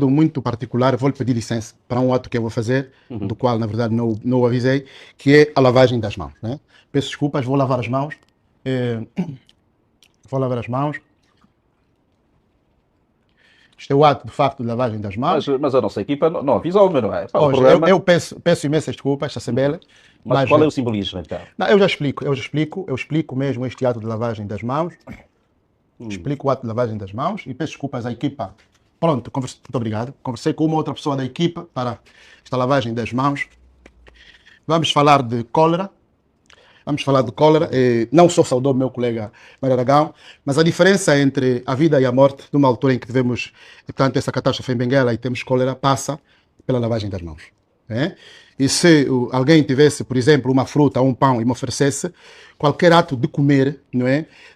muito particular, vou lhe pedir licença para um ato que eu vou fazer, do qual, na verdade, não o avisei, que é a lavagem das mãos. Né? Peço desculpas, vou lavar as mãos. Vou lavar as mãos. Este é o ato, de facto, de lavagem das mãos. Mas a nossa equipa não avisou-me, não é? Hoje, eu peço imensas desculpas, Assembleia. Mas qual é o simbolismo, então? Não, eu explico mesmo este ato de lavagem das mãos. Explico o ato de lavagem das mãos e peço desculpas à equipa. Pronto, muito obrigado. Conversei com uma outra pessoa da equipa para esta lavagem das mãos. Vamos falar de cólera. Não só saudou o meu colega Mário Aragão, mas a diferença entre a vida e a morte, numa altura em que tivemos, portanto, essa catástrofe em Benguela e temos cólera, passa pela lavagem das mãos. E se alguém tivesse, por exemplo, uma fruta ou um pão e me oferecesse, qualquer ato de comer,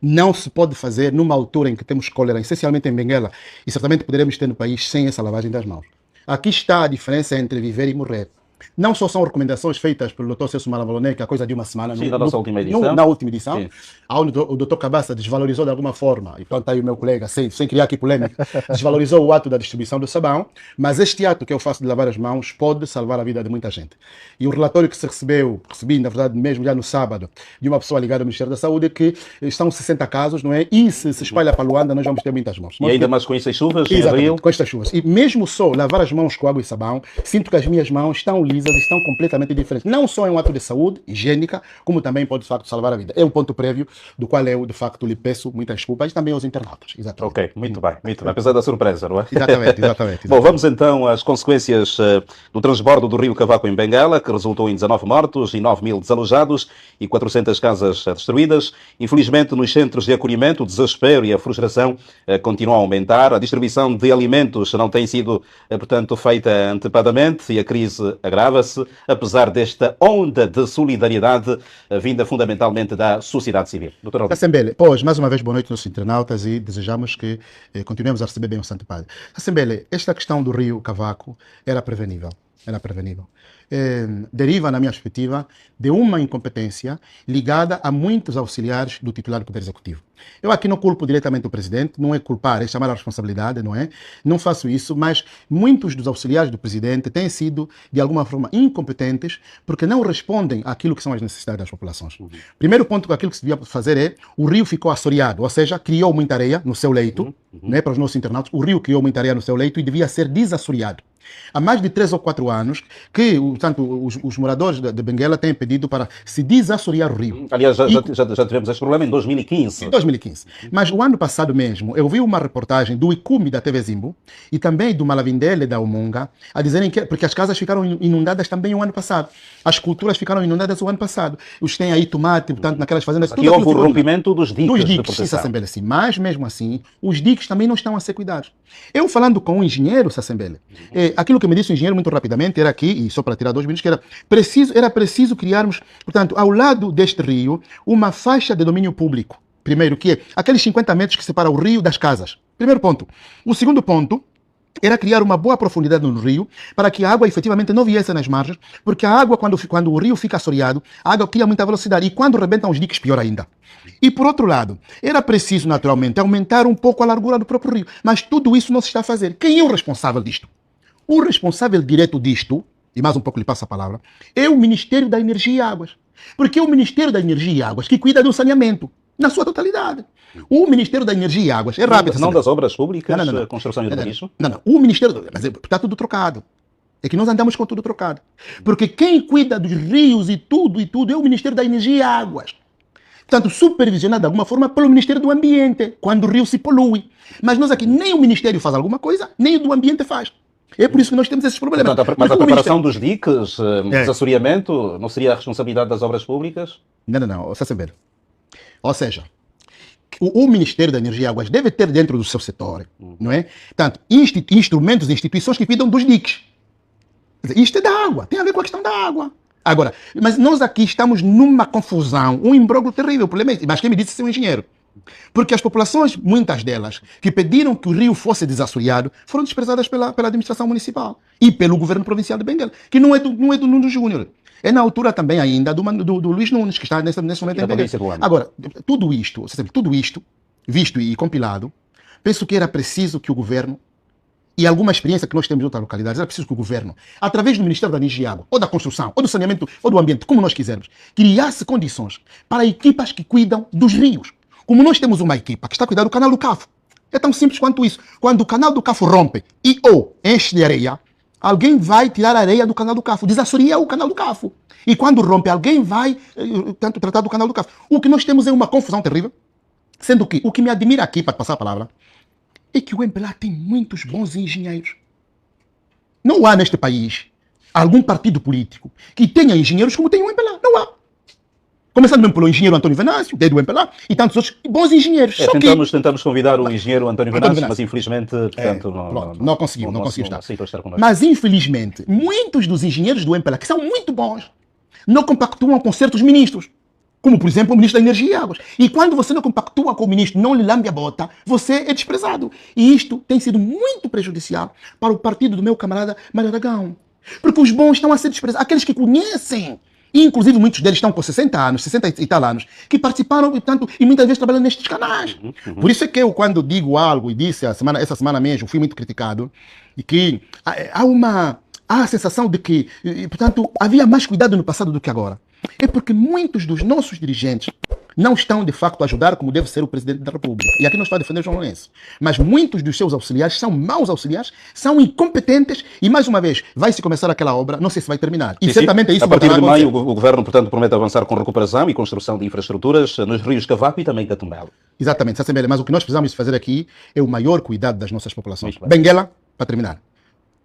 não se pode fazer numa altura em que temos cólera, essencialmente em Benguela, e certamente poderemos ter no país sem essa lavagem das mãos. Aqui está a diferença entre viver e morrer. Não só são recomendações feitas pelo Dr. Celso Malavaloné, que é coisa de uma semana. Sim, na nossa última edição. Na última edição, onde o Dr. Cabaça desvalorizou de alguma forma, e pronto, aí o meu colega, sem criar aqui polêmica, desvalorizou o ato da distribuição do sabão, mas este ato que eu faço de lavar as mãos pode salvar a vida de muita gente. E o relatório que recebi, na verdade, mesmo já no sábado, de uma pessoa ligada ao Ministério da Saúde, é que estão 60 casos, e se espalha para Luanda, nós vamos ter muitas mortes. E ainda mais com estas chuvas? Exatamente, com estas chuvas. E mesmo só lavar as mãos com água e sabão, sinto que as minhas mãos estão lisas, estão completamente diferentes. Não só é um ato de saúde higiênica, como também pode, de facto, salvar a vida. É um ponto prévio do qual eu, de facto, lhe peço muitas desculpas e também aos internautas. Exatamente. Ok, muito bem. Apesar da surpresa, não é? Exatamente. Bom, vamos então às consequências do transbordo do rio Cavaco em Benguela, que resultou em 19 mortos e 9 mil desalojados e 400 casas destruídas. Infelizmente, nos centros de acolhimento, o desespero e a frustração continuam a aumentar. A distribuição de alimentos não tem sido, portanto, feita antecipadamente e a crise agrava-se, apesar desta onda de solidariedade vinda fundamentalmente da sociedade civil. Doutor Alvim. Assembleia, pois, mais uma vez, boa noite aos internautas e desejamos que continuemos a receber bem o Santo Padre. Assembleia, esta questão do rio Cavaco era prevenível. Deriva, na minha perspectiva, de uma incompetência ligada a muitos auxiliares do titular do Poder Executivo. Eu aqui não culpo diretamente o presidente, não é culpar, é chamar a responsabilidade, não é? Não faço isso, mas muitos dos auxiliares do presidente têm sido, de alguma forma, incompetentes porque não respondem àquilo que são as necessidades das populações. Primeiro ponto, aquilo que se devia fazer é, o rio ficou assoreado, ou seja, criou muita areia no seu leito, para os nossos internautas, o rio criou muita areia no seu leito e devia ser desassoreado. Há mais de 3 ou 4 anos que, portanto, os moradores de Benguela têm pedido para se desassorear o rio. Aliás, já tivemos esse problema em 2015. Em 2015. Mas o ano passado mesmo, eu vi uma reportagem do ICUMI da TV Zimbo e também do Malavindele da Umonga a dizerem que, porque as casas ficaram inundadas também o ano passado. As culturas ficaram inundadas o ano passado. Os têm aí tomate, portanto, naquelas fazendas. Aqui houve o rompimento dos diques. Dos diques, isso, Assembleia, sim. Mas, mesmo assim, os diques também não estão a ser cuidados. Eu falando com um engenheiro, Assembleia, aquilo que me disse o engenheiro muito rapidamente era aqui, e só para tirar 2 minutos, que era preciso criarmos, portanto, ao lado deste rio, uma faixa de domínio público. Primeiro, que é aqueles 50 metros que separam o rio das casas. Primeiro ponto. O segundo ponto era criar uma boa profundidade no rio para que a água efetivamente não viesse nas margens, porque a água, quando o rio fica assoreado, a água cria muita velocidade e quando rebentam os diques, pior ainda. E por outro lado, era preciso naturalmente aumentar um pouco a largura do próprio rio, mas tudo isso não se está a fazer. Quem é o responsável disto? O responsável direto disto, e mais um pouco lhe passo a palavra, é o Ministério da Energia e Águas. Porque é o Ministério da Energia e Águas que cuida do saneamento, na sua totalidade. O Ministério da Energia e Águas é rápido. Não das obras públicas, não. Construção e urbanismo? Não. O Ministério... Mas está tudo trocado. É que nós andamos com tudo trocado. Porque quem cuida dos rios e tudo é o Ministério da Energia e Águas. Portanto, supervisionado de alguma forma pelo Ministério do Ambiente, quando o rio se polui. Mas nós aqui, nem o Ministério faz alguma coisa, nem o do Ambiente faz. É por isso que nós temos esses problemas. Portanto, mas a preparação dos diques, desassoreamento, não seria a responsabilidade das obras públicas? Não, está a saber. Ou seja, o Ministério da Energia e Águas deve ter dentro do seu setor, não é? Portanto, instrumentos e instituições que cuidam dos diques. Isto é da água, tem a ver com a questão da água. Agora, mas nós aqui estamos numa confusão, um imbróglio terrível. O problema é, mas quem me disse ser um engenheiro? Porque as populações, muitas delas, que pediram que o rio fosse desassoreado, foram desprezadas pela administração municipal e pelo governo provincial de Benguela, que não é do Nuno Júnior. É na altura também ainda do Luís Nunes, que está nesse momento em Benguela. Agora, tudo isto visto e compilado, penso que era preciso que o governo e alguma experiência que nós temos em outras localidades, era preciso que o governo, através do Ministério da Energia e Água, ou da Construção, ou do Saneamento, ou do Ambiente, como nós quisermos, criasse condições para equipas que cuidam dos rios. Como nós temos uma equipa que está a cuidar do canal do Cafo. É tão simples quanto isso. Quando o canal do Cafo rompe e ou enche de areia, alguém vai tirar a areia do canal do Cafo, desassoria o canal do Cafo. E quando rompe, alguém vai tratar do canal do Cafo. O que nós temos é uma confusão terrível, sendo que o que me admira aqui, para passar a palavra, é que o MPLA tem muitos bons engenheiros. Não há neste país algum partido político que tenha engenheiros como tem o MPLA. Não há. Começando mesmo pelo engenheiro António Venâncio, desde o MPLA, e tantos outros bons engenheiros. Tentamos convidar o engenheiro António Venâncio, mas infelizmente portanto, não conseguiu estar. Mas infelizmente, muitos dos engenheiros do MPLA, que são muito bons, não compactuam com certos ministros. Como, por exemplo, o ministro da Energia e Águas. E quando você não compactua com o ministro, não lhe lambe a bota, você é desprezado. E isto tem sido muito prejudicial para o partido do meu camarada Mário Aragão. Porque os bons estão a ser desprezados. Aqueles que conhecem, e inclusive muitos deles estão com 60 anos, 60 e tal anos, que participaram portanto, e muitas vezes trabalham nestes canais. Por isso é que eu, quando digo algo, e disse essa semana mesmo, fui muito criticado, e que há a sensação de que, portanto, havia mais cuidado no passado do que agora. É porque muitos dos nossos dirigentes não estão, de facto, a ajudar como deve ser o Presidente da República. E aqui não estou a defender o João Lourenço. Mas muitos dos seus auxiliares são maus auxiliares, são incompetentes e, mais uma vez, vai-se começar aquela obra, não sei se vai terminar. E certamente é isso que vai acontecer. A partir de maio, o Governo, portanto, promete avançar com recuperação e construção de infraestruturas nos rios Cavaco e também Catumbelo. Exatamente, mas o que nós precisamos fazer aqui é o maior cuidado das nossas populações. Benguela, para terminar.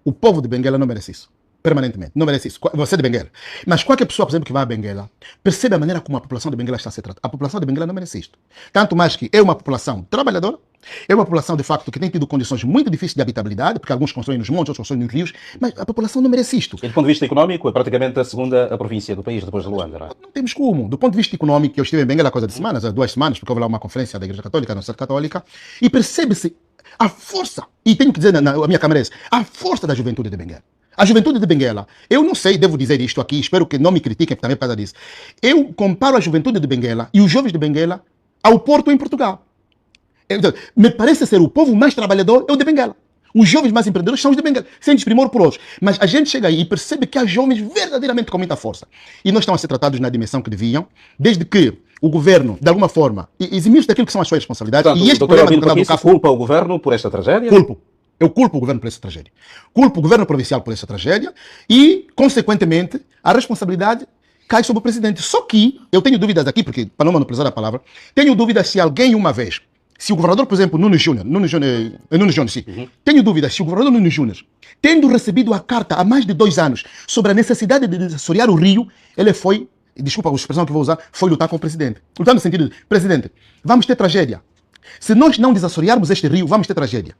O povo de Benguela não merece isso. Permanentemente. Não merece isso. Você é de Benguela. Mas qualquer pessoa, por exemplo, que vai a Benguela, percebe a maneira como a população de Benguela está a ser tratada. A população de Benguela não merece isto. Tanto mais que é uma população trabalhadora, é uma população, de facto, que tem tido condições muito difíceis de habitabilidade, porque alguns constroem nos montes, outros constroem nos rios, mas a população não merece isto. E do ponto de vista económico, é praticamente a segunda província do país, depois de Luanda, não é? Não temos como. Do ponto de vista económico, eu estive em Benguela há coisa de semanas, há 2 semanas, porque houve lá uma conferência da Igreja Católica, da Universidade Católica, e percebe-se a força, e tenho que dizer a minha câmera, a força da juventude de Benguela. A juventude de Benguela, eu não sei, devo dizer isto aqui, espero que não me critiquem também por causa disso. Eu comparo a juventude de Benguela e os jovens de Benguela ao Porto em Portugal. Então, me parece ser o povo mais trabalhador é o de Benguela. Os jovens mais empreendedores são os de Benguela, sem desprimor por hoje. Mas a gente chega aí e percebe que há jovens verdadeiramente com muita força. E não estão a ser tratados na dimensão que deviam, desde que o governo, de alguma forma, eximir-se daquilo que são as suas responsabilidades. Portanto, e este problema do canal do Cafo culpa o governo por esta tragédia? Eu culpo o governo por essa tragédia. Culpo o governo provincial por essa tragédia e, consequentemente, a responsabilidade cai sobre o presidente. Só que eu tenho dúvidas aqui, porque, para não monopolizar a palavra, tenho dúvidas se alguém uma vez, se o governador, por exemplo, Nuno Júnior, sim, tenho dúvidas se o governador Nuno Júnior, tendo recebido a carta há mais de 2 anos sobre a necessidade de desassorear o rio, ele foi, desculpa a expressão que vou usar, foi lutar com o presidente. Lutar no sentido de, presidente, vamos ter tragédia. Se nós não desassorearmos este rio, vamos ter tragédia.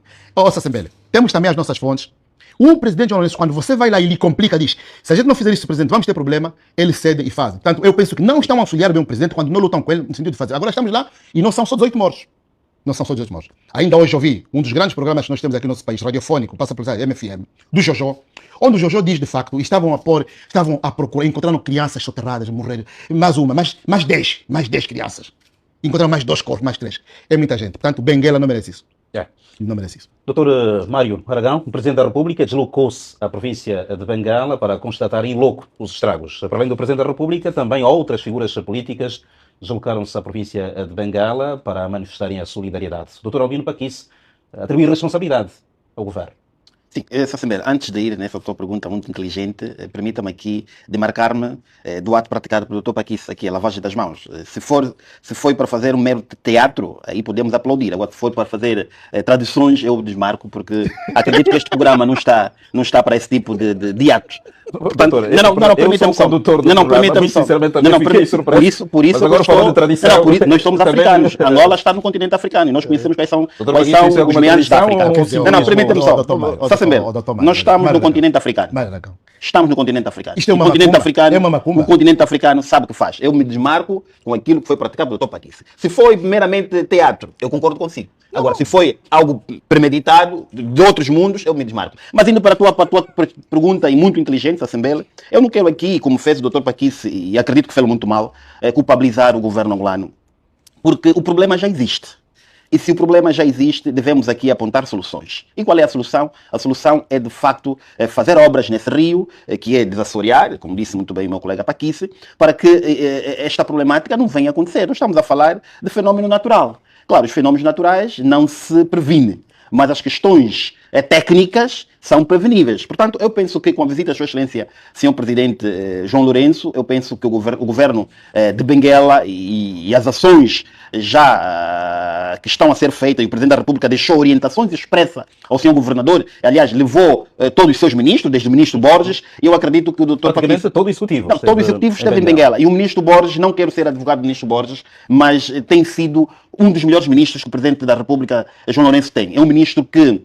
Sassembele, temos também as nossas fontes. O presidente João Lourenço, quando você vai lá e lhe complica, diz, se a gente não fizer isso, presidente, vamos ter problema, ele cede e faz. Portanto, eu penso que não estão a auxiliar bem o presidente quando não lutam com ele no sentido de fazer. Agora estamos lá e não são só 18 mortos. Não são só 18 mortos. Ainda hoje ouvi um dos grandes programas que nós temos aqui no nosso país, radiofônico, passa pelo MFM, do Jojo, onde o Jojo diz, de facto, estavam a procurar, encontraram crianças soterradas, morreram, mais 10 crianças. Encontraram mais 2 corpos, mais 3. É muita gente. Portanto, Benguela não merece isso. Não merece isso. Dr. Mário Aragão, o Presidente da República, deslocou-se à província de Benguela para constatar em loco os estragos. Para além do Presidente da República, também outras figuras políticas deslocaram-se à província de Benguela para manifestarem a solidariedade. O Dr. Albino Paquice atribuiu responsabilidade ao Governo. Sim, Sassembele, antes de ir nessa tua pergunta muito inteligente, permita-me aqui demarcar-me do ato praticado pelo Dr. Paquice, aqui, a lavagem das mãos. Se foi para fazer um mero teatro, aí podemos aplaudir. Agora, se for para fazer traduções, eu desmarco, porque acredito que este programa não está para esse tipo de atos. Portanto, não, permita-me só. Não, permita-me só. Por isso, agora falando de tradição, nós somos africanos. Angola está no continente africano e nós conhecemos quais são os meandros da África. Não, permita-me só. Nós estamos no continente africano. Estamos no continente africano. Isto é uma macumba. O continente africano sabe o que faz. Eu me desmarco com aquilo que foi praticado pelo Dr. Paquice. Se foi meramente teatro, eu concordo consigo. Agora, se foi algo premeditado, de outros mundos, eu me desmarco. Mas indo para a tua pergunta, e muito inteligente, Sassembele, eu não quero aqui, como fez o Dr. Paquice, e acredito que fez muito mal, culpabilizar o governo angolano. Porque o problema já existe. E se o problema já existe, devemos aqui apontar soluções. E qual é a solução? A solução é, de facto, fazer obras nesse rio, que é desassorear, como disse muito bem o meu colega Paquice, para que esta problemática não venha a acontecer. Nós estamos a falar de fenômeno natural. Claro, os fenômenos naturais não se previnem, mas as questões técnicas são preveníveis. Portanto, eu penso que com a visita da Sua Excelência, Sr. Presidente João Lourenço, eu penso que o governo de Benguela e as ações já que estão a ser feitas, e o Presidente da República deixou orientações expressas ao Sr. Governador, aliás, levou todos os seus ministros, desde o Ministro Borges, e eu acredito que o Dr. Praticamente todo o Executivo. Não, todo o Executivo esteve em Benguela. E o Ministro Borges, não quero ser advogado do Ministro Borges, mas tem sido um dos melhores ministros que o Presidente da República, João Lourenço, tem. É um ministro que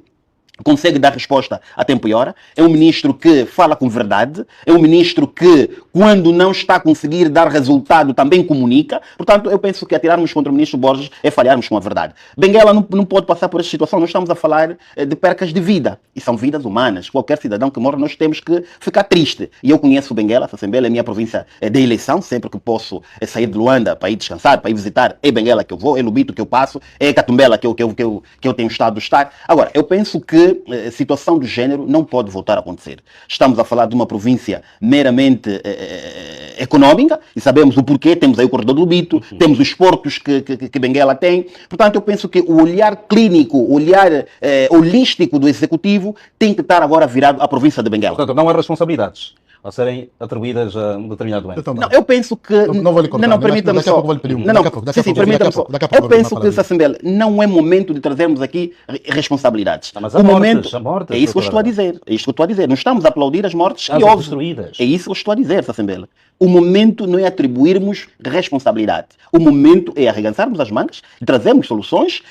consegue dar resposta a tempo e hora, é um ministro que fala com verdade, é um ministro que, quando não está a conseguir dar resultado, também comunica. Portanto, eu penso que atirarmos contra o ministro Borges é falharmos com a verdade. Benguela não pode passar por esta situação. Nós estamos a falar de percas de vida, e são vidas humanas. Qualquer cidadão que morre, nós temos que ficar triste. E eu conheço Benguela, Sassembela é a minha província de eleição, sempre que posso sair de Luanda para ir descansar, para ir visitar, é Benguela que eu vou, é Lubito que eu passo, é Catumbela que eu tenho estado a estar. Agora, eu penso que situação do género não pode voltar a acontecer. Estamos a falar de uma província meramente económica, e sabemos o porquê. Temos aí o corredor do Lubito, temos os portos que Benguela tem. Portanto, eu penso que o olhar clínico, o olhar holístico do Executivo tem que estar agora virado à província de Benguela. Portanto, não há responsabilidades a serem atribuídas a um determinado ente. Não, eu penso que... Não vou lhe cortar. Não, permita-me só. Permita-me só. Eu penso que, Sassembela, não é momento de trazermos aqui responsabilidades. Mas a morte, é isso que eu estou a dizer. É isso que eu estou a dizer. Não estamos a aplaudir as mortes que houve. Destruídas. É isso que eu estou a dizer, Sassembela. O momento não é atribuirmos responsabilidade. O momento é arregaçarmos as mangas, trazermos soluções,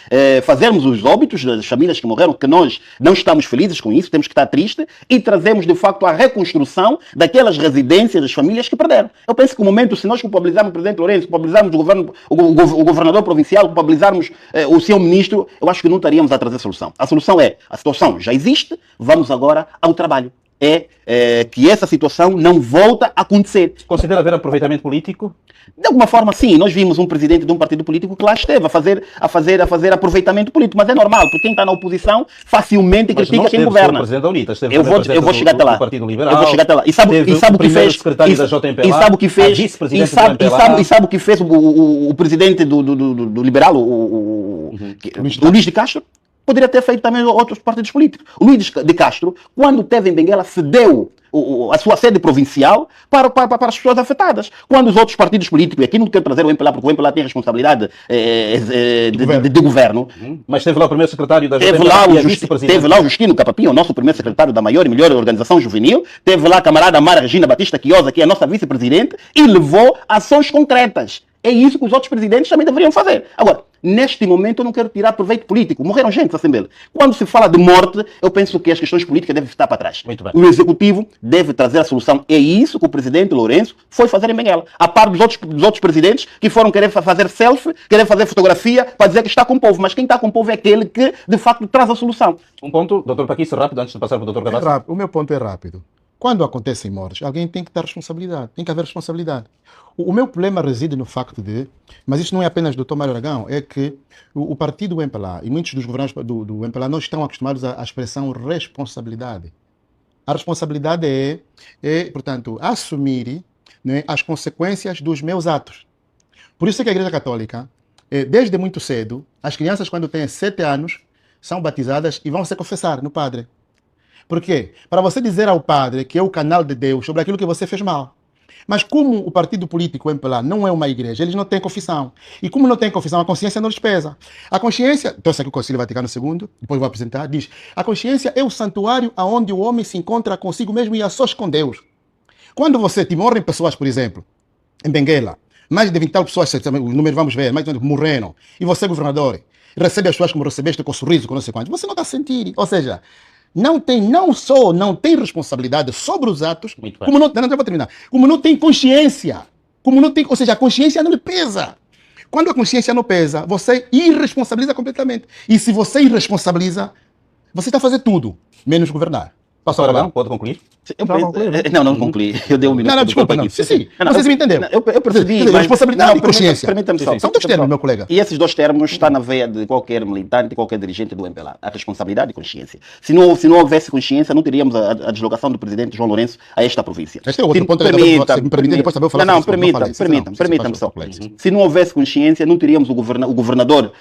fazermos os óbitos das famílias que morreram, que nós não estamos felizes com isso, temos que estar tristes, e trazermos, de facto, a reconstrução daquelas residências das famílias que perderam. Eu penso que o momento, se nós culpabilizarmos o Presidente Lourenço, culpabilizarmos o governador provincial, culpabilizarmos o seu ministro, eu acho que não estaríamos a trazer solução. A solução é, a situação já existe, vamos agora ao trabalho. Que essa situação não volta a acontecer. Considera haver aproveitamento político? De alguma forma, sim. Nós vimos um presidente de um partido político que lá esteve a fazer aproveitamento político, mas é normal, porque quem está na oposição facilmente critica quem governa. O presidente da UNITA, eu vou chegar até lá. Partido Liberal, eu vou chegar até lá. E sabe o que fez? Secretário da JMPLA, e sabe o que fez? E sabe o que fez o presidente do Liberal, o Luís de Castro? Poderia ter feito também outros partidos políticos. O Luís de Castro, quando esteve em Benguela, cedeu a sua sede provincial para as pessoas afetadas. Quando os outros partidos políticos, e aqui não quero trazer o MPLA, porque o MPLA tem responsabilidade de governo. Mas teve lá o primeiro secretário da Teve lá o Justino Capapinho, o nosso primeiro secretário da maior e melhor organização juvenil. Teve lá a camarada Mara Regina Batista Quiosa, que é a nossa vice-presidente, e levou ações concretas. É isso que os outros presidentes também deveriam fazer. Agora, neste momento eu não quero tirar proveito político. Morreram gente, Assembleia. Quando se fala de morte, eu penso que as questões políticas devem estar para trás. Muito bem. O Executivo deve trazer a solução. É isso que o presidente Lourenço foi fazer em Benguela. A par dos outros presidentes que foram querer fazer selfie, querer fazer fotografia para dizer que está com o povo. Mas quem está com o povo é aquele que, de facto, traz a solução. Um ponto, Dr. Paquice, rápido, antes de passar para o Dr. Cavazzi. O meu ponto é rápido. Quando acontecem mortes, alguém tem que dar responsabilidade. Tem que haver responsabilidade. O meu problema reside no facto de, mas isto não é apenas do Dr. Mário Aragão, é que o partido MPLA e muitos dos governantes do MPLA não estão acostumados à expressão responsabilidade. A responsabilidade portanto, assumir, né, as consequências dos meus atos. Por isso é que a Igreja Católica, desde muito cedo, as crianças quando têm 7 anos, são batizadas e vão se confessar no padre. Por quê? Para você dizer ao padre que é o canal de Deus sobre aquilo que você fez mal. Mas como o partido político, o MPLA, não é uma igreja, eles não têm confissão. E como não têm confissão, a consciência não lhes pesa. A consciência, então isso aqui o Concílio Vaticano II, depois vou apresentar, diz: a consciência é o santuário onde o homem se encontra consigo mesmo e a sós com Deus. Quando você te morrem pessoas, por exemplo, em Benguela, mais de 20 tal pessoas, o número vamos ver, mais de 20 morreram, e você, governador, recebe as pessoas como recebeste, com sorriso, com não sei quanto, você não está a sentir. Ou seja, não só não tem responsabilidade sobre os atos, como não vou terminar, como não tem consciência, ou seja, a consciência não lhe pesa. Quando a consciência não pesa, você irresponsabiliza completamente. E se você irresponsabiliza, você está a fazer tudo, menos governar. Posso falar? Pode concluir? Eu Já penso- concluí, né? não concluí. Eu dei um minuto. Não, não, desculpa, não. Aqui. Sim. Não, Vocês me entenderam. Eu percebi. Quer dizer, responsabilidade e consciência. Permita-me só. São dois termos, meu colega. E esses dois termos estão na veia de qualquer militante, de qualquer dirigente do MPLA. A responsabilidade e consciência. Se não houvesse consciência, não teríamos a deslocação do presidente João Lourenço a esta província. Este é outro Se ponto. permita- Se me permitir, depois também eu falar Não, sobre isso, não falei. permita-me só. Faz favor. Se não houvesse consciência, não teríamos o governador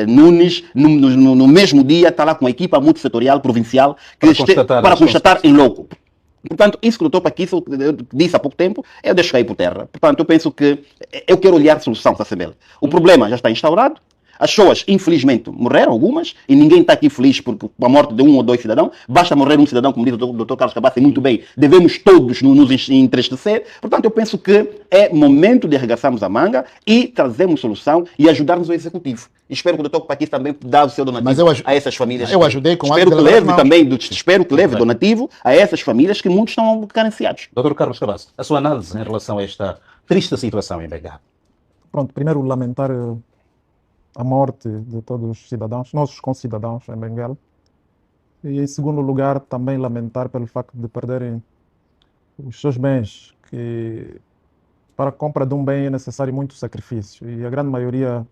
Nunes no mesmo dia, está lá com a equipa multissetorial provincial para constatar em loco. Portanto, isso que o doutor Paquisso disse há pouco tempo, eu deixo cair por terra. Portanto, eu penso que eu quero olhar a solução, Sassembel. O problema já está instaurado. As pessoas, infelizmente, morreram algumas, e ninguém está aqui feliz por a morte de um ou dois cidadãos. Basta morrer um cidadão, como diz o doutor Carlos Cabassi muito bem, devemos todos nos entristecer. Portanto, eu penso que é momento de arregaçarmos a manga e trazermos solução e ajudarmos o Executivo. Espero que o doutor Paquisso também dê o seu donativo a essas famílias. Eu ajudei com espero a que leve donativo a essas famílias que muitos estão carenciados. Doutor Carlos Cabassi, a sua análise em relação a esta triste situação em Bengala? Pronto, primeiro lamentar a morte de todos os cidadãos, nossos concidadãos em Benguela. E em segundo lugar, também lamentar pelo facto de perderem os seus bens, que para a compra de um bem é necessário muito sacrifício. E a grande maioria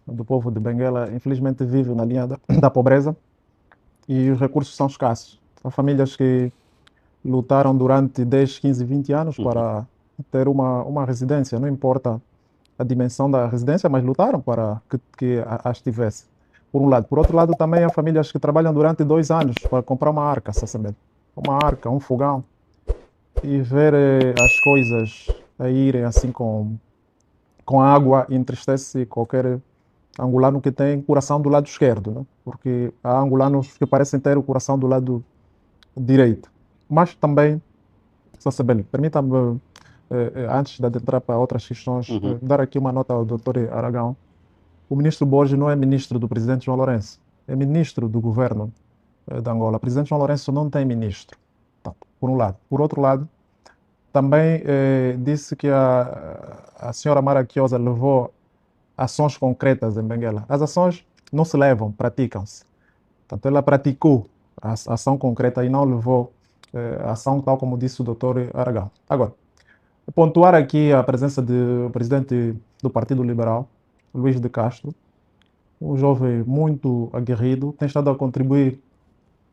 do povo de Benguela, infelizmente, vive na linha da pobreza e os recursos são escassos. São famílias que lutaram durante 10, 15, 20 anos para ter uma residência, não importa a dimensão da residência, mas lutaram para que as tivesse, por um lado. Por outro lado, também há famílias que trabalham durante 2 anos para comprar uma arca, uma arca, um fogão, e ver as coisas a irem assim com água entristece qualquer angolano que tem coração do lado esquerdo, né? Porque há angolanos que parecem ter o coração do lado direito. Mas também, permita-me, antes de adentrar para outras questões, dar aqui uma nota ao Dr. Aragão. O ministro Borges não é ministro do presidente João Lourenço, é ministro do governo de Angola. O presidente João Lourenço não tem ministro, por um lado. Por outro lado, também disse que a senhora Mara Quiosa levou ações concretas em Benguela. As ações não se levam, praticam-se. Portanto, ela praticou a ação concreta e não levou a ação tal como disse o Dr. Aragão. Agora, pontuar aqui a presença do presidente do Partido Liberal, Luís de Castro, um jovem muito aguerrido, tem estado a contribuir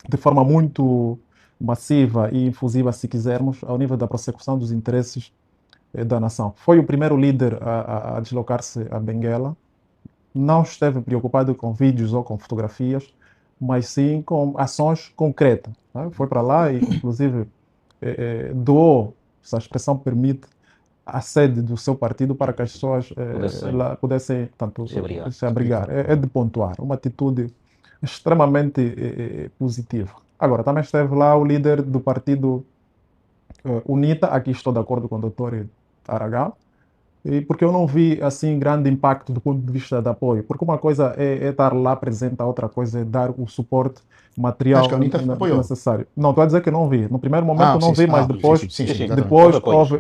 de forma muito massiva e infusiva, se quisermos, ao nível da prossecução dos interesses da nação. Foi o primeiro líder a deslocar-se a Benguela, não esteve preocupado com vídeos ou com fotografias, mas sim com ações concretas, né? Foi para lá e, inclusive, doou, se a expressão permite, a sede do seu partido para que as pessoas pudessem tanto, se abrigar. É de pontuar, uma atitude extremamente positiva. Agora, também esteve lá o líder do partido UNITA, aqui estou de acordo com o Dr. Aragão, e porque eu não vi assim grande impacto do ponto de vista de apoio, porque uma coisa é estar lá presente, a outra coisa é dar o suporte material necessário. Não, estou a dizer que não vi. No primeiro momento não vi, mas depois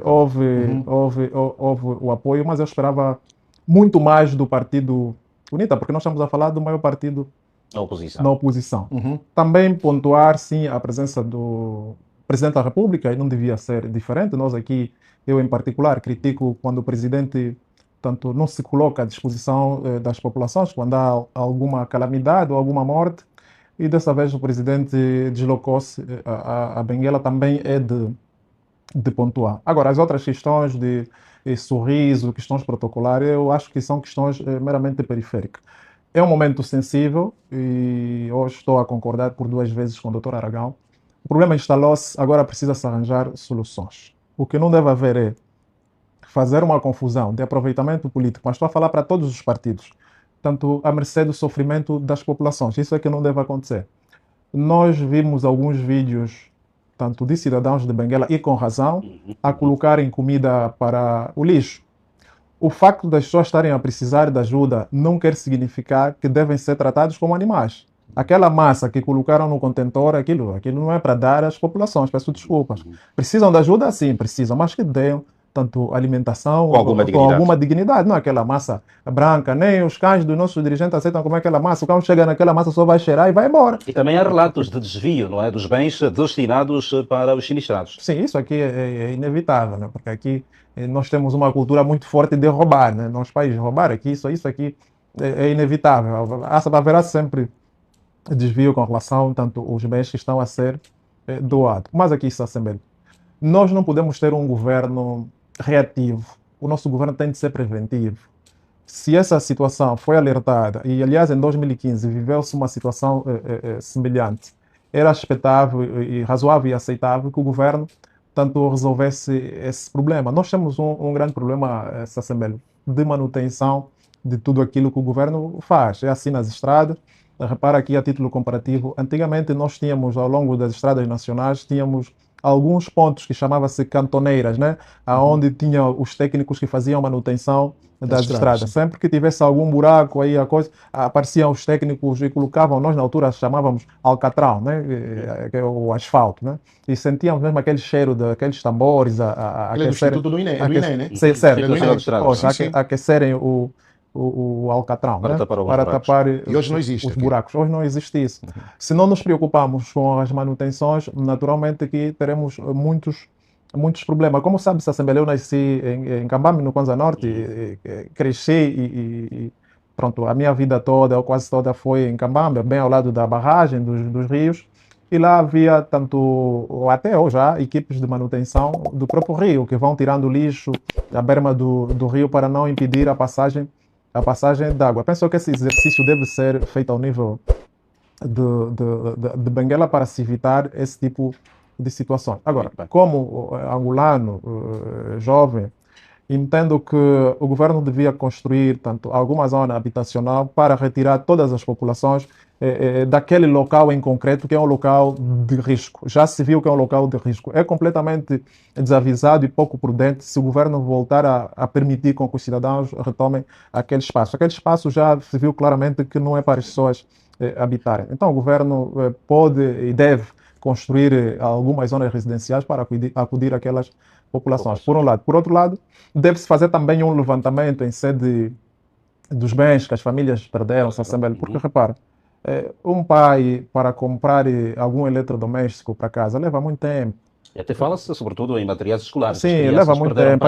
houve o apoio, mas eu esperava muito mais do partido UNITA, porque nós estamos a falar do maior partido na oposição. Também pontuar, sim, a presença do Presidente da República, e não devia ser diferente. Nós aqui, eu em particular, critico quando o Presidente tanto não se coloca à disposição das populações, quando há alguma calamidade ou alguma morte, e dessa vez o Presidente deslocou-se a Benguela, também é de pontuar. Agora, as outras questões de sorriso, questões protocolares, eu acho que são questões meramente periféricas. É um momento sensível e hoje estou a concordar por 2 vezes com o Dr. Aragão. O problema instalou-se, agora precisa-se arranjar soluções. O que não deve haver é fazer uma confusão de aproveitamento político, mas estou a falar para todos os partidos, tanto à mercê do sofrimento das populações. Isso é que não deve acontecer. Nós vimos alguns vídeos, tanto de cidadãos de Benguela, e com razão, a colocarem comida para o lixo. O facto das pessoas estarem a precisar de ajuda não quer significar que devem ser tratados como animais. Aquela massa que colocaram no contentor, aquilo não é para dar às populações, peço desculpas. Precisam de ajuda? Sim, precisam, mas que deem tanto alimentação Com alguma dignidade. alguma dignidade, não aquela massa branca, nem os cães dos nossos dirigentes aceitam comer aquela massa, o cão chega naquela massa só vai cheirar e vai embora. E também há relatos de desvio, não é? Dos bens destinados para os sinistrados. Sim, isso aqui é inevitável, né? Porque aqui nós temos uma cultura muito forte de roubar, né? Nos países roubar aqui, isso aqui é inevitável. Haverá sempre desvio com relação tanto os bens que estão a ser doados. Mas aqui está sempre. Nós não podemos ter um governo reativo. O nosso governo tem de ser preventivo. Se essa situação foi alertada, e aliás em 2015 viveu-se uma situação semelhante, era expectável e razoável e aceitável que o governo tanto resolvesse esse problema. Nós temos um grande problema, Sassembele, de manutenção de tudo aquilo que o governo faz. É assim nas estradas. Repara aqui a título comparativo. Antigamente nós tínhamos, ao longo das estradas nacionais, tínhamos alguns pontos que chamava-se cantoneiras, né? Onde tinha os técnicos que faziam manutenção das estradas. Sempre que tivesse algum buraco aí, apareciam os técnicos e colocavam, nós na altura chamávamos alcatrão, né? Que é o asfalto, né? E sentíamos mesmo aquele cheiro daqueles tambores Ele é do Instituto do INE, né? Certo, aquecerem o alcatrão, para, né? para tapar e hoje não existe os buracos. Hoje não existe isso. Se não nos preocuparmos com as manutenções, naturalmente aqui teremos muitos problemas. Como sabe, Sassembele, eu nasci em Cambambe, no Kwanza Norte, cresci e pronto, a minha vida toda, ou quase toda, foi em Cambambe, bem ao lado da barragem, dos rios. E lá havia tanto, ou até hoje, há equipes de manutenção do próprio rio, que vão tirando lixo da berma do rio para não impedir a passagem d'água. Penso que esse exercício deve ser feito ao nível de Benguela para se evitar esse tipo de situações. Agora, como angolano, jovem, entendo que o governo devia construir tanto alguma zona habitacional para retirar todas as populações daquele local em concreto, que é um local de risco. Já se viu que é um local de risco. É completamente desavisado e pouco prudente se o governo voltar a permitir com que os cidadãos retomem aquele espaço. Aquele espaço já se viu claramente que não é para as pessoas habitarem. Então o governo pode e deve construir algumas zonas residenciais para acudir àquelas populações, por um lado. Por outro lado, deve-se fazer também um levantamento em sede dos bens que as famílias perderam, porque repara, um pai para comprar algum eletrodoméstico para casa leva muito tempo. E até fala-se, sobretudo, em materiais escolares. Sim, leva muito tempo.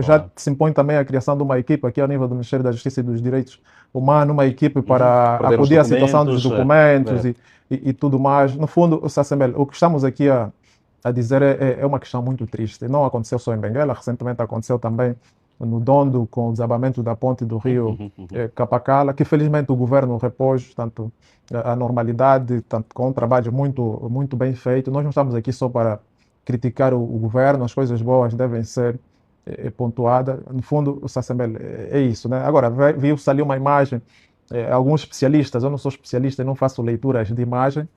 Já se impõe também a criação de uma equipe aqui ao nível do Ministério da Justiça e dos Direitos Humanos, uma equipe para acudir à situação dos documentos e tudo mais. No fundo, Sassembele, o que estamos aqui a dizer é uma questão muito triste. Não aconteceu só em Benguela, recentemente aconteceu também no Dondo, com o desabamento da ponte do rio Capacala, que felizmente o governo repôs tanto a normalidade, tanto com um trabalho muito bem feito. Nós não estamos aqui só para criticar o governo, as coisas boas devem ser pontuadas. No fundo, o Sassembele é isso, né? Agora, viu-se ali uma imagem, alguns especialistas, eu não sou especialista e não faço leituras de imagem,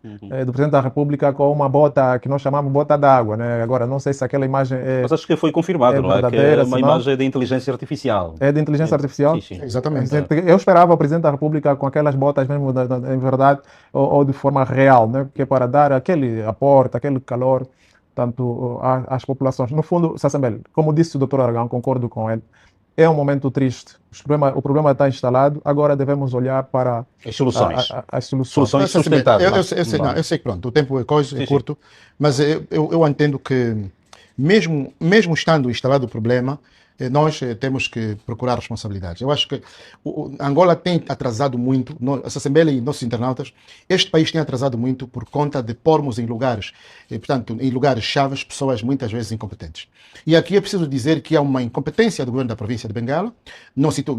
do Presidente da República com uma bota que nós chamamos bota d'água, né? Agora, não sei se aquela imagem Mas acho que foi confirmado, não é? Que é uma imagem de inteligência artificial. É de inteligência artificial? Sim. Exatamente. Eu esperava o Presidente da República com aquelas botas mesmo, em verdade, ou de forma real, né? Porque para dar aquele aporte, aquele calor, tanto às populações. No fundo, Sassembele, como disse o Dr. Aragão, concordo com ele, é um momento triste. O problema está instalado, agora devemos olhar para as soluções. As soluções sustentáveis. Eu sei que pronto, o tempo é curto, mas eu entendo que mesmo estando instalado o problema, nós temos que procurar responsabilidades. Eu acho que Angola tem atrasado muito, essa Assembleia e nossos internautas, este país tem atrasado muito por conta de pormos em lugares, portanto, em lugares chaves, pessoas muitas vezes incompetentes. E aqui é preciso dizer que há uma incompetência do governo da província de Benguela,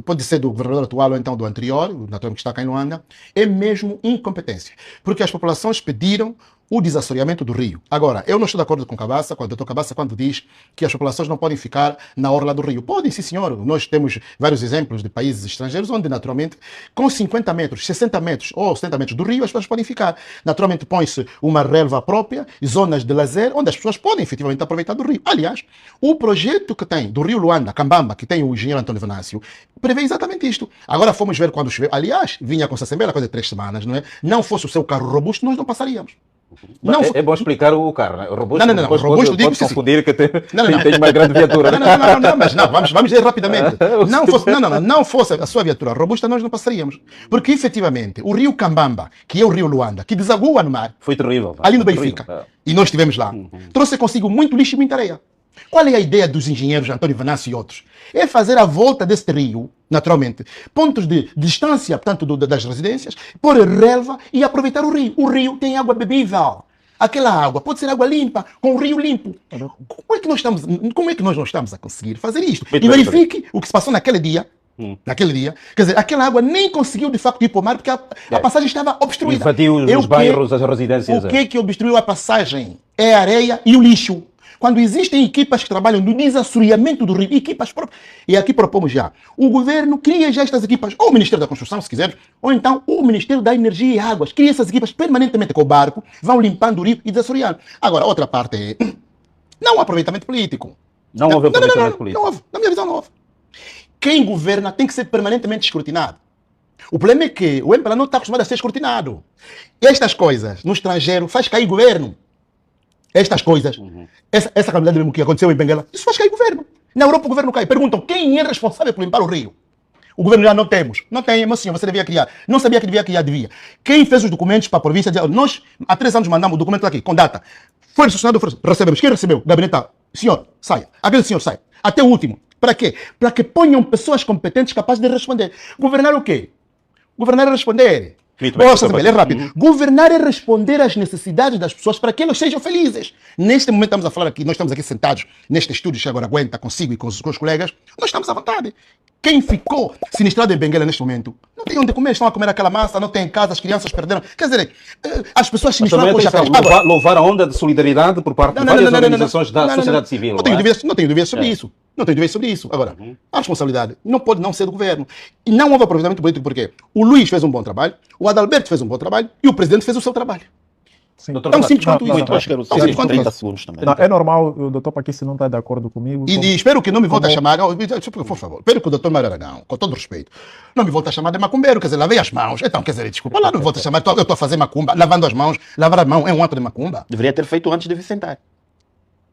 pode ser do governador atual ou então do anterior, o naturalmente que está cá em Luanda, é mesmo incompetência, porque as populações pediram o desassoreamento do rio. Agora, eu não estou de acordo com Cabaça, com o Dr. Cabaça, quando diz que as populações não podem ficar na orla do rio. Podem, sim, senhor. Nós temos vários exemplos de países estrangeiros onde, naturalmente, com 50 metros, 60 metros ou 70 metros do rio, as pessoas podem ficar. Naturalmente, põe-se uma relva própria, zonas de lazer, onde as pessoas podem, efetivamente, aproveitar do rio. Aliás, o projeto que tem do rio Luanda, Cambamba, que tem o engenheiro Antônio Venâncio, prevê exatamente isto. Agora fomos ver quando choveu. Aliás, vinha com essa Assembleia, coisa de 3 semanas, não é? Não fosse o seu carro robusto, nós não passaríamos. Não, É bom explicar o carro, né? O robusto, Não. depois Robusto, pode digo sim. confundir que tem Não. tem uma grande viatura. Não, mas não, vamos dizer rapidamente. Não fosse a sua viatura robusta, nós não passaríamos. Porque, efetivamente, o rio Cambamba, que é o rio Luanda, que desagua no mar, Foi terrível. ali no Foi Benfica, terrível. e nós estivemos lá, trouxe consigo muito lixo e muita areia. Qual é a ideia dos engenheiros António Venâncio e outros? É fazer a volta deste rio, naturalmente, pontos de distância, portanto, das residências, pôr relva e aproveitar o rio. O rio tem água bebível. Aquela água pode ser água limpa, com o rio limpo. Como é que nós não estamos a conseguir fazer isto? Muito E bem, verifique o que se passou naquele dia. Quer dizer, aquela água nem conseguiu de facto ir para o mar porque a passagem estava obstruída. Invadiu os bairros, as residências. O que obstruiu a passagem? É a areia e o lixo. Quando existem equipas que trabalham no desassoreamento do rio, equipas próprias, e aqui propomos já, o governo cria já estas equipas, ou o Ministério da Construção, se quiser, ou então o Ministério da Energia e Águas, cria essas equipas permanentemente com o barco, vão limpando o rio e desassoreando. Agora, outra parte é, não há aproveitamento político. Não houve aproveitamento político. Não houve, na minha visão não houve. Quem governa tem que ser permanentemente escrutinado. O problema é que o MPLA não está acostumado a ser escrutinado. Estas coisas, no estrangeiro, faz cair governo. Estas coisas, essa calamidade mesmo que aconteceu em Benguela, isso faz cair governo. Na Europa o governo cai. Perguntam quem é responsável por limpar o rio. O governo já não temos. Não tem, mas senhor, você devia criar. Não sabia que devia criar, devia. Quem fez os documentos para a província, nós há 3 anos mandamos o documento aqui, com data. Foi sancionado, recebemos. Quem recebeu? Gabinete. Senhor, saia. Aquele senhor sai. Até o último. Para quê? Para que ponham pessoas competentes capazes de responder. Governar o quê? Governar é responder. É rápido. Governar é responder às necessidades das pessoas para que elas sejam felizes. Neste momento estamos a falar aqui, nós estamos aqui sentados neste estúdio, que agora aguenta consigo e com os colegas, nós estamos à vontade. Quem ficou sinistrado em Benguela neste momento, não tem onde comer, estão a comer aquela massa, não tem em casa, as crianças perderam. Quer dizer, as pessoas sinistraram com os chapéus. Louvar a onda de solidariedade por parte de várias organizações da sociedade civil. Não tenho dúvidas sobre isso. Não tenho dúvidas sobre isso. Agora, a responsabilidade não pode não ser do governo. E não houve aproveitamento político porque o Luís fez um bom trabalho, o Adalberto fez um bom trabalho e o presidente fez o seu trabalho. Sim. Tão simples quanto isso. Muito, acho que quero 30 segundos também. Não, é normal, o doutor Paquice não está de acordo comigo. E espero que não me volte a chamar, por favor, espero que o doutor Mário Aragão, com todo respeito, não me volte a chamar de macumbeiro, quer dizer, lavei as mãos. Então, quer dizer, desculpa, lá não me volte a chamar, eu estou a fazer macumba, lavando as mãos, lavar a mão é um ato de macumba. Deveria ter feito antes de vir sentar.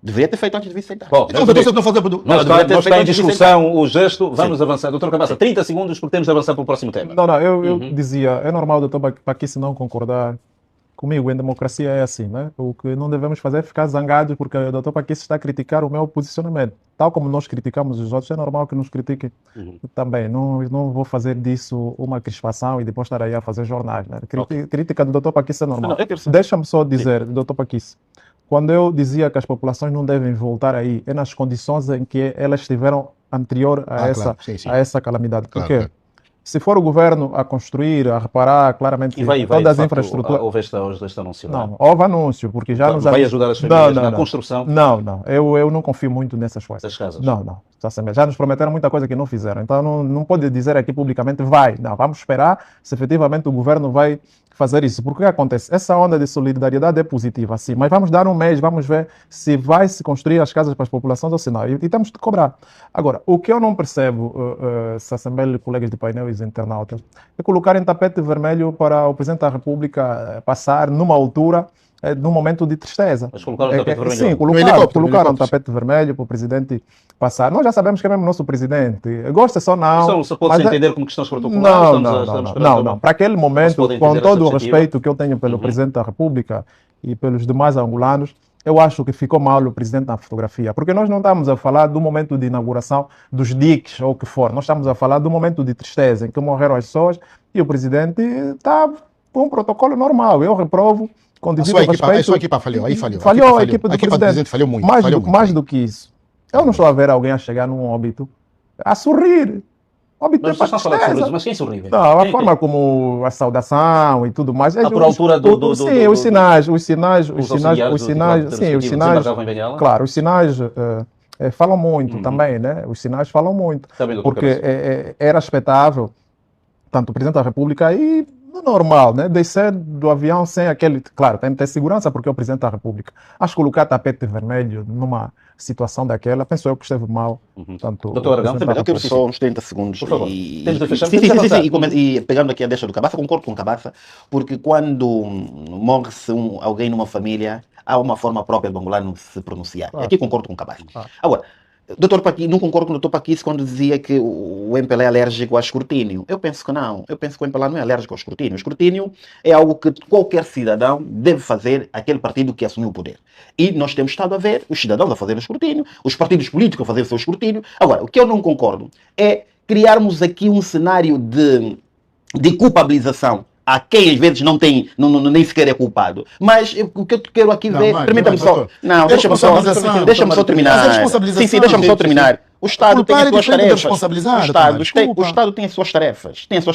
Deveria ter feito antes de vir sentar. Bom, Então, doutor, não fazer não está em discussão o gesto, vamos avançar. Doutor Cabaça, 30 segundos porque temos de avançar para o próximo tema. Não, eu dizia, é normal o doutor Paquice não concordar comigo, em democracia é assim, né? O que não devemos fazer é ficar zangados porque o doutor Paquice está a criticar o meu posicionamento. Tal como nós criticamos os outros, é normal que nos critiquem também. Não vou fazer disso uma crispação e depois estar aí a fazer jornais. Né? Crítica do doutor Paquice é normal. Deixa-me só dizer, doutor Paquice, quando eu dizia que as populações não devem voltar aí, é nas condições em que elas estiveram anterior a essa calamidade. Porque se for o governo a construir, a reparar claramente todas as infraestruturas... Houve este anúncio? Não, houve anúncio, porque já nos... Vai ajudar as famílias na construção? Não, eu não confio muito nessas coisas. Das casas? Não. Já nos prometeram muita coisa que não fizeram. Então não pode dizer aqui publicamente, vai. Não, vamos esperar se efetivamente o governo vai fazer isso. Porque o que acontece? Essa onda de solidariedade é positiva, sim, mas vamos dar um mês, vamos ver se vai se construir as casas para as populações ou se não. E temos de cobrar. Agora, o que eu não percebo, Sassambele, colegas de painel e internautas, é colocarem tapete vermelho para o Presidente da República passar numa altura, num momento de tristeza. Mas colocaram o tapete vermelho? Sim, colocaram tapete vermelho para o Presidente passar. Nós já sabemos que é mesmo nosso Presidente. Gosta só não. Só pode-se entender como questões protocolares? Não. Para aquele momento, com todo o respeito que eu tenho pelo Presidente da República e pelos demais angolanos, eu acho que ficou mal o Presidente na fotografia. Porque nós não estamos a falar do momento de inauguração dos diques ou o que for. Nós estamos a falar do momento de tristeza em que morreram as pessoas e o Presidente está com um protocolo normal. Eu reprovo. A sua equipa falhou, aí falhou. Falhou a equipa do Presidente. Falhou muito. Mais do que isso. Eu não estou a ver alguém a chegar num óbito a sorrir. Óbito é para tristeza. Mas quem sorri? Não, a forma como a saudação e tudo mais. Por altura sim, os sinais. Claro, os sinais falam muito também, né? Os sinais falam muito. Porque era expectável, tanto o Presidente da República e normal, né? Descer do avião sem aquele... Claro, tem que ter segurança porque é o Presidente da República. Acho que colocar tapete vermelho numa situação daquela, penso eu que esteve mal. Tanto Doutor Aragão, Eu quero só uns 30 segundos. Por favor. E, Temos de fechar. sim, e pegando aqui a deixa do Cabaça, concordo com o Cabaça, porque quando morre-se alguém numa família, há uma forma própria do angolano se pronunciar. Claro. Aqui concordo com o Cabaça. Claro. Agora, Dr. Paqui, não concordo com o Dr. Paquis quando dizia que o MPLA é alérgico ao escrutínio. Eu penso que não. Eu penso que o MPLA não é alérgico ao escrutínio. O escrutínio é algo que qualquer cidadão deve fazer aquele partido que assumiu o poder. E nós temos estado a ver os cidadãos a fazer o escrutínio, os partidos políticos a fazer o seu escrutínio. Agora, o que eu não concordo é criarmos aqui um cenário de culpabilização a quem às vezes não tem, nem sequer é culpado. Mas o que eu quero aqui ver, permita-me só. Não, deixa-me só terminar. Sim, deixa-me só terminar. O Estado tem as suas tarefas. O Estado tem as suas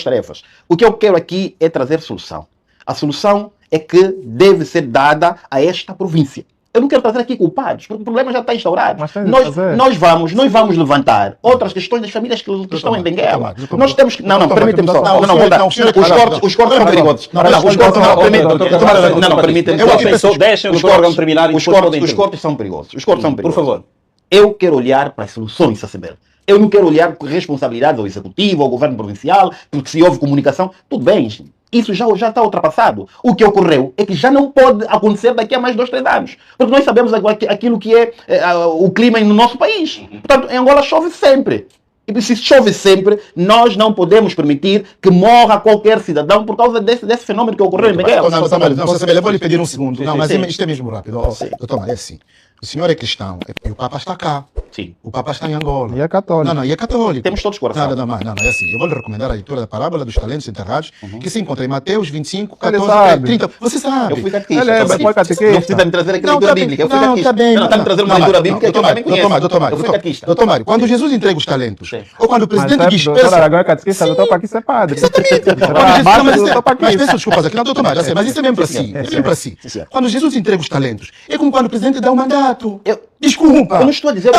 tarefas. O que eu quero aqui é trazer solução. A solução é que deve ser dada a esta província. Eu não quero trazer aqui culpados, porque o problema já está instaurado. Nós vamos levantar outras questões das famílias que estão em Benguela. Nós temos que... Não, permita-me só. Os cortes são perigosos. Não, permita-me só. Deixem o órgão terminar. Os cortes são perigosos. Por favor. Eu quero olhar para as soluções, Sacebel. Eu não quero olhar com responsabilidades ao Executivo, ao Governo Provincial, porque se houve comunicação, tudo bem, isso já está ultrapassado. O que ocorreu é que já não pode acontecer daqui a mais 2, 3 anos. Porque nós sabemos aquilo que é o clima no nosso país. Portanto, em Angola chove sempre. E se chove sempre, nós não podemos permitir que morra qualquer cidadão por causa desse fenômeno que ocorreu em Benguela. Não, eu vou lhe pedir um segundo. Não, mas isto é mesmo rápido. Doutor Mário, é assim. O senhor é cristão e o Papa está cá. Sim. O Papa está em Angola. E é católico. Não, e é católico. Temos todos coração. Não, é assim. Eu vou lhe recomendar a leitura da parábola dos talentos enterrados, que se encontra em Mateus 25, Ele 14, sabe. 30. Você sabe. Eu fui catequista. Ele é, foi catequista. Não precisa me trazer aqui a leitura bíblica. Eu fui Não, catequista. está bem. Não está me trazendo uma leitura bíblica que eu também conheço. Doutor Mário, quando Jesus entrega os talentos, ou quando o presidente diz... Doutor Aragão é catequista, doutor Paquis é padre. Exatamente. Mas peço desculpas aqui, não, doutor Mário, mas isso é mesmo para si. É mesmo para si. Quando Jesus entrega os talentos, é como quando o presidente dá um mandato. Desculpa. Eu não estou a dizer...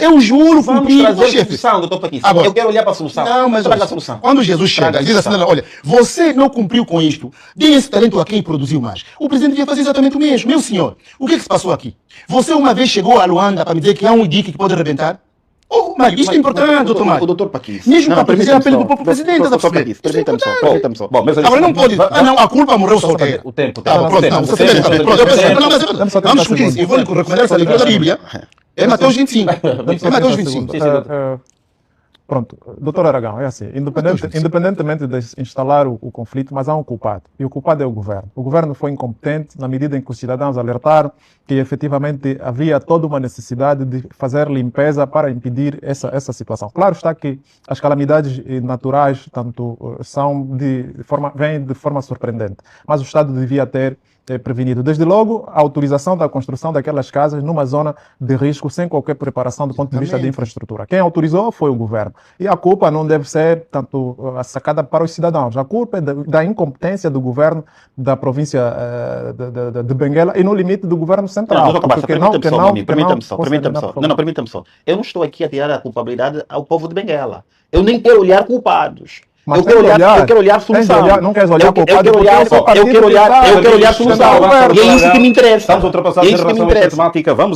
Eu juro, vamos trazer a solução, doutor Paquis. Eu quero olhar para a solução. Não, mas traga a solução. Quando Jesus chega e diz assim, olha, você não cumpriu com isto, dê esse talento a quem produziu mais. O presidente devia fazer exatamente o mesmo. Meu senhor, o que se passou aqui? Você uma vez chegou a Luanda para me dizer que há um dique que pode arrebentar? Oh, Mário, isto é importante, doutor Mário. O doutor Paquis. Mesmo para fazer apelo do próprio presidente. Permita-me só. Bom, mas Agora não pode... não, a culpa morreu solteira. O tempo. Tá bom, pronto, não. Vamos discutir isso. Eu vou lhe recomendar essa leitura da Bíblia. É Mateus 25. É Mateus 25. Pronto, doutor Aragão, é assim, independentemente de instalar o conflito, mas há um culpado, e o culpado é o governo. O governo foi incompetente na medida em que os cidadãos alertaram que efetivamente havia toda uma necessidade de fazer limpeza para impedir essa situação. Claro está que as calamidades naturais vêm de forma surpreendente, mas o Estado devia ter prevenido. Desde logo, a autorização da construção daquelas casas numa zona de risco, sem qualquer preparação do ponto de vista de infraestrutura. Quem autorizou foi o governo. E a culpa não deve ser tanto sacada para os cidadãos. A culpa é da incompetência do governo da província de Benguela e no limite do governo central. Permita-me só. Eu não estou aqui a tirar a culpabilidade ao povo de Benguela. Eu nem quero olhar culpados. Eu quero olhar solução. Não queres olhar culpado? Eu quero olhar solução. E é isso que me interessa. Estamos ultrapassados em relação a esta temática. Vamos